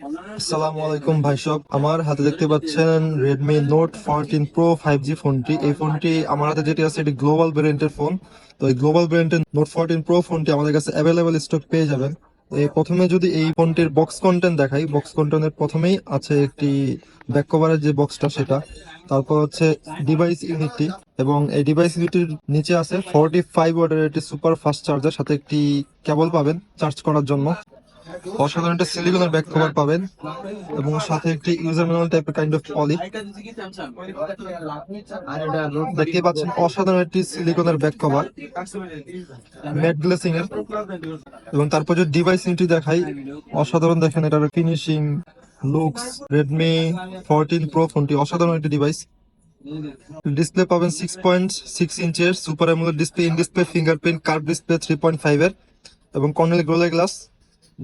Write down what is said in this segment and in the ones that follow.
আসসালামু আলাইকুম ভাই সব, আমার হাতে দেখতে পাচ্ছেন Redmi Note 14 Pro 5G ফোনটি। এই ফোনটি আমার হাতে যেটি আছে এটি গ্লোবাল ভেরিয়েন্টের ফোন। তো এই গ্লোবাল ভেরিয়েন্টের Note 14 Pro ফোনটি আমাদের কাছে অ্যাভেলেবেল স্টক পেয়ে যাবেন। প্রথমে যদি এই ফোনটির বক্স কন্টেন্ট দেখাই, বক্স কন্টেন্টের প্রথমেই আছে একটি ব্যাক কভারের যে বক্সটা সেটা, তারপর হচ্ছে ডিভাইস ইউনিটটি, এবং এই ডিভাইস ইউনিটির নিচে আছে 45 ওয়াটের একটি সুপার ফাস্ট চার্জার, সাথে একটি কেবল পাবেন চার্জ করার জন্য। অসাধারণ একটা সিলিকনের ব্যাক কভার পাবেন এবং সাথে একটি ইউজার ম্যানুয়াল টাইপের কাইন্ড অফ পলি দেখতে পাচ্ছেন। অসাধারণ একটি সিলিকনের ব্যাক কভার, ম্যাট গ্লেসিং এর। এবং তারপর যে ডিভাইস ইউনিটি দেখাই, অসাধারণ দেখেন এটার ফিনিশিং, লুকস। Redmi 14 Pro ফোনটি অসাধারণ একটি ডিভাইস। ডিসপ্লে পাবেন 6.6 ইঞ্চের super AMOLED display, in display fingerprint, curve display 3.5 এর, এবং Corning Gorilla glass,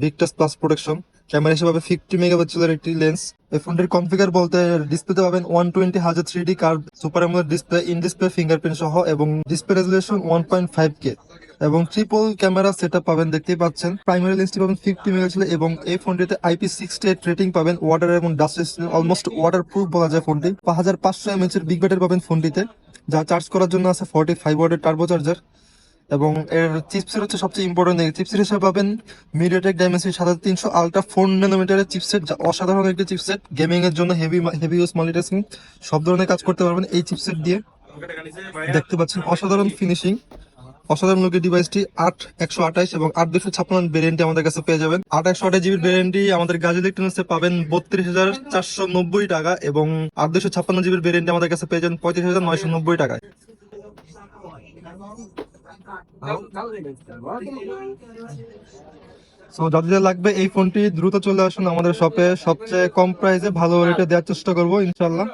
Victus plus protection. Camera হিসেবে 50 মেগাপিক্সেলের একটি লেন্স। এই ফোনটির কনফিগার বলতে ডিসপ্লেতে পাবেন 120 Hz 3D curve super AMOLED display, in display fingerprint সহ, এবং ডিসপ্লে রেজুলেশন 1.5K, এবং ট্রিপল ক্যামেরা সেটআপ পাবেন। দেখতেই পাচ্ছেন প্রাইমারি লেন্সটি পাবেন 50 মেগাপিক্সেল, এবং এই ফোনটিতে IP68 রেটিং পাবেন। ওয়াটার এবং ডাস্ট অলমোস্ট ওয়াটার প্রুফ বলা যায় ফোনটি। 5500 mAh এর বিগ ব্যাটারি পাবেন ফোনটিতে, যা চার্জ করার জন্য আছে 45 ওয়াটের টার্বো চার্জার। এবং এর চিপসেট হচ্ছে সবচেয়ে ইম্পর্টেন্ট। চিপসেট হিসেবে পাবেন মিডিয়াটেক ডাইমেনসিটি 7300 আলট্রা 4 ন্যানোমিটারের চিপসেট, যা অসাধারণ একটি চিপসেট। গেমিং এর জন্য হেভি ইউজ, মাল্টিটাস্কিং সব ধরনের কাজ করতে পারবেন এই চিপসেট দিয়ে। দেখতে পাচ্ছেন অসাধারণ ফিনিশিং, অসাধারণ লুকের ডিভাইসটি। 8128 এবং 8256 ভেরিয়েন্টটি আমাদের কাছে পেয়ে যাবেন। 8128 GB ভেরিয়েন্টটি আমাদের গাজী ইলেকট্রনিক্সে পাবেন 32,490 টাকা, এবং 8256 GB ভেরিয়েন্টটি আমাদের কাছে পেয়ে যাবেন 35,990 টাকায়। সো যাদের লাগবে এই ফোনটি দ্রুত চলে আসুন আমাদের শপে। সবচেয়ে কম প্রাইসে ভালো রেটে দেওয়ার চেষ্টা করবো ইনশাল্লাহ।